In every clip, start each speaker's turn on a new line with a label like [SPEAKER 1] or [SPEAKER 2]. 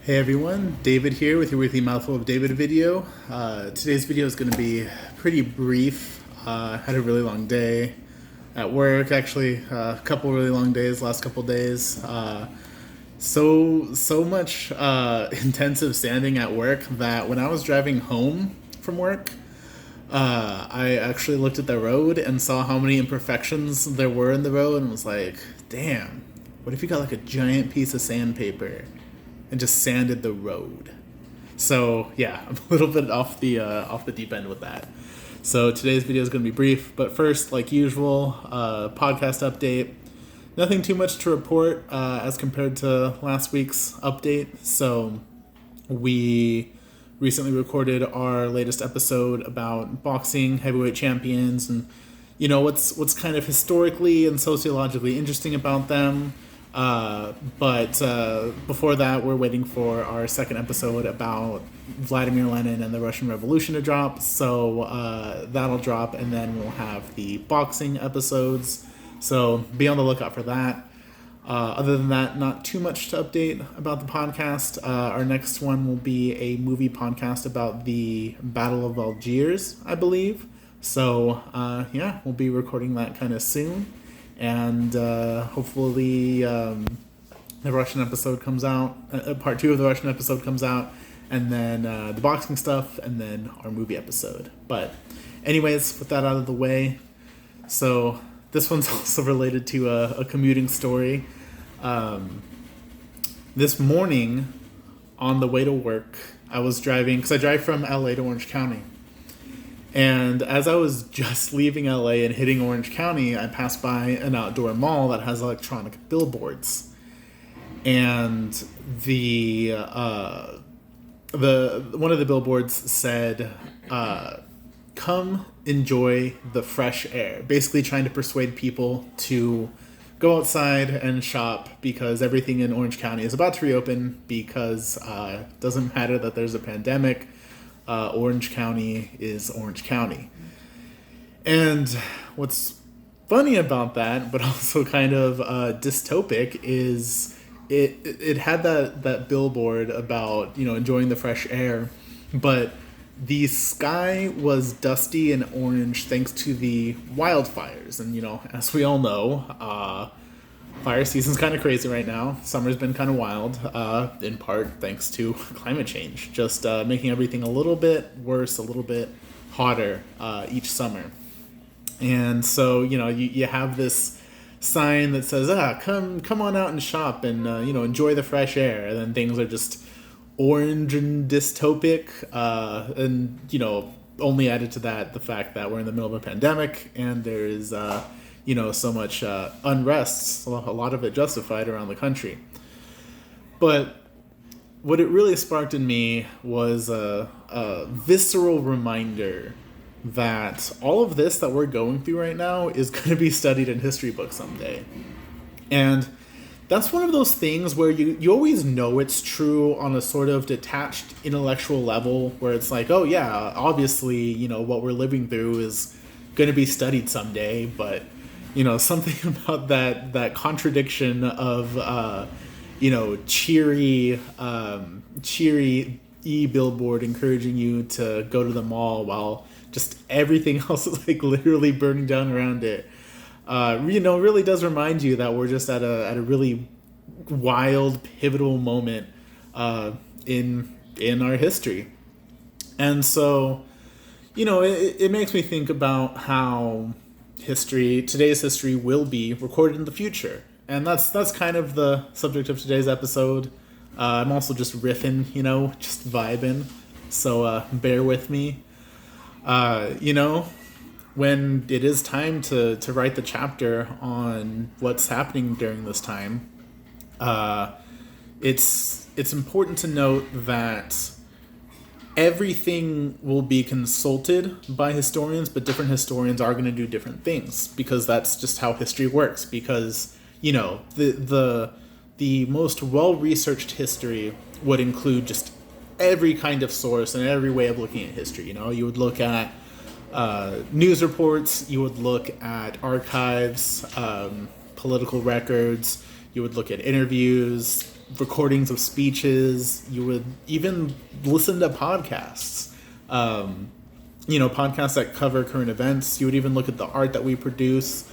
[SPEAKER 1] Hey everyone, David here with your weekly Mouthful of David video. Today's video is going to be pretty brief. Had a really long day at work, actually a couple really long days, last couple days. So much intensive standing at work that when I was driving home from work, I actually looked at the road and saw how many imperfections there were in the road and was like, damn, what if you got like a giant piece of sandpaper and just sanded the road? So yeah, I'm a little bit off the deep end with that. So today's video is going to be brief, but first, like usual, podcast update. Nothing too much to report as compared to last week's update. So we recently recorded our latest episode about boxing heavyweight champions and what's kind of historically and sociologically interesting about them. But before that, we're waiting for our second episode about Vladimir Lenin and the Russian Revolution to drop. So that'll drop, and then we'll have the boxing episodes. So be on the lookout for that. Other than that, not too much to update about the podcast. Our next one will be a movie podcast about the Battle of Algiers, I believe. So yeah, we'll be recording that kind of soon. And hopefully the Russian episode comes out, part 2 of the Russian episode comes out, and then the boxing stuff, and then our movie episode. But anyways, with that out of the way, so this one's also related to a commuting story. This morning on the way to work, I was driving, because I drive from LA to Orange County. And as I was just leaving LA and hitting Orange County, I passed by an outdoor mall that has electronic billboards. And the one of the billboards said, "Come enjoy the fresh air." Basically trying to persuade people to go outside and shop because everything in Orange County is about to reopen because it doesn't matter that there's a pandemic. Orange County is Orange County. And what's funny about that, but also kind of dystopic, is it had that billboard about enjoying the fresh air, but the sky was dusty and orange thanks to the wildfires. And as we all know, fire season's kind of crazy right now. Summer's been kind of wild, in part thanks to climate change, just making everything a little bit worse, a little bit hotter each summer. And so you have this sign that says, come on out and shop and enjoy the fresh air, and then things are just orange and dystopic, and only added to that the fact that we're in the middle of a pandemic and there is so much unrest, a lot of it justified around the country. But what it really sparked in me was a visceral reminder that all of this that we're going through right now is going to be studied in history books someday. And that's one of those things where you always know it's true on a sort of detached intellectual level, where it's like, oh yeah, obviously, what we're living through is going to be studied someday, but something about that contradiction of cheery e-billboard encouraging you to go to the mall while just everything else is literally burning down around it. Really does remind you that we're just at a really wild, pivotal moment in our history. And so, it makes me think about how today's history will be recorded in the future. And that's kind of the subject of today's episode. I'm also just riffing, just vibing. So bear with me. When it is time to write the chapter on what's happening during this time, it's important to note that everything will be consulted by historians, but different historians are going to do different things because that's just how history works. Because the most well-researched history would include just every kind of source and every way of looking at history. You would look at news reports, you would look at archives, political records, you would look at interviews, recordings of speeches. You would even listen to podcasts. Podcasts that cover current events. You would even look at the art that we produce.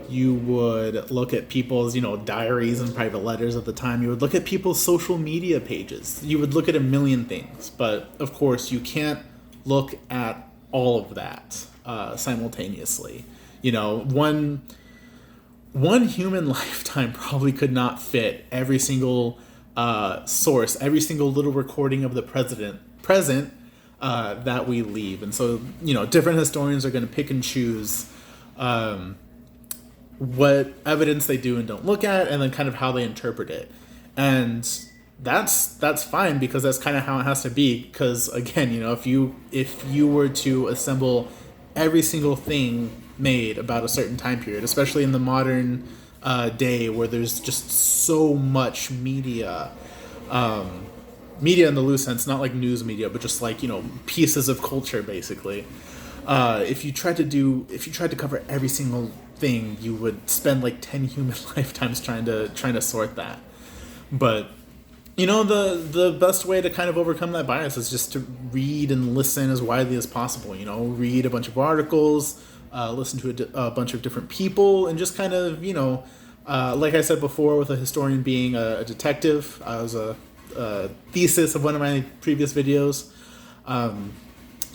[SPEAKER 1] You would look at people's, diaries and private letters at the time. You would look at people's social media pages. You would look at a million things. But, of course, you can't look at all of that simultaneously. One human lifetime probably could not fit every single source, every single little recording of the present that we leave. And so, different historians are going to pick and choose what evidence they do and don't look at, and then kind of how they interpret it. And that's fine, because that's kind of how it has to be. Because again, if you were to assemble every single thing made about a certain time period, especially in the modern day where there's just so much media in the loose sense, not like news media, but just like pieces of culture basically. If you tried to cover every single thing, you would spend like 10 human lifetimes trying to sort that. But the best way to kind of overcome that bias is just to read and listen as widely as possible. Read a bunch of articles, listen to a bunch of different people, and just kind of like I said before, with a historian being a detective, I was a thesis of one of my previous videos.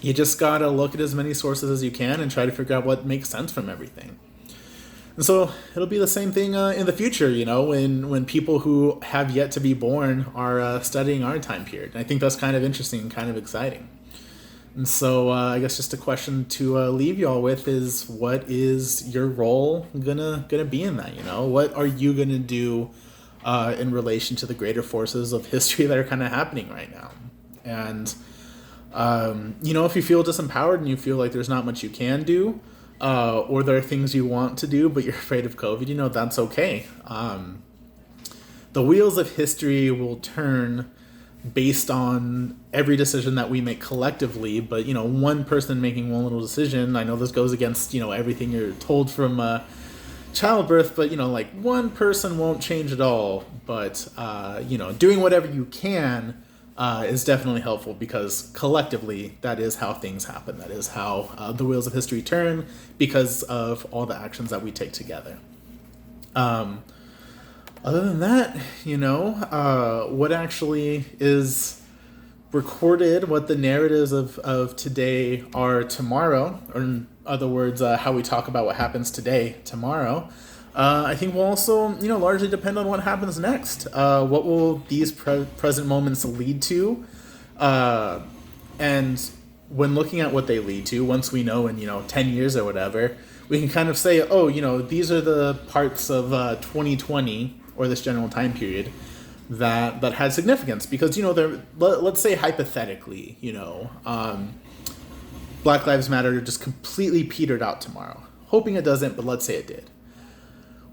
[SPEAKER 1] You just gotta look at as many sources as you can and try to figure out what makes sense from everything. And so it'll be the same thing in the future, when people who have yet to be born are studying our time period. And I think that's kind of interesting and kind of exciting. And so I guess just a question to leave y'all with is, what is your role gonna be in that? What are you gonna do in relation to the greater forces of history that are kind of happening right now? And if you feel disempowered and you feel like there's not much you can do, or there are things you want to do but you're afraid of COVID, that's okay. The wheels of history will turn based on every decision that we make collectively, but one person making one little decision, I know this goes against everything you're told from childbirth, but like one person won't change it all. But doing whatever you can is definitely helpful, because collectively that is how things happen. That is how the wheels of history turn, because of all the actions that we take together. Other than that, what actually is recorded, what the narratives of today are tomorrow, or in other words, how we talk about what happens today, tomorrow, I think will also, largely depend on what happens next. What will these present moments lead to? And when looking at what they lead to, once we know in, 10 years or whatever, we can kind of say, these are the parts of 2020, or this general time period, that had significance. Because, let's say hypothetically, Black Lives Matter just completely petered out tomorrow. Hoping it doesn't, but let's say it did.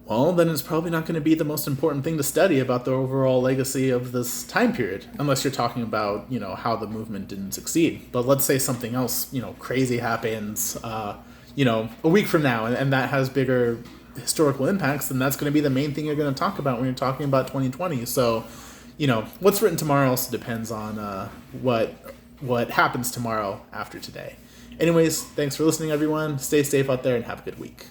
[SPEAKER 1] Well, then it's probably not going to be the most important thing to study about the overall legacy of this time period, unless you're talking about, how the movement didn't succeed. But let's say something else, crazy happens, a week from now, and that has bigger historical impacts, then that's going to be the main thing you're going to talk about when you're talking about 2020. So, what's written tomorrow also depends on what happens tomorrow after today. Anyways, thanks for listening, everyone. Stay safe out there and have a good week.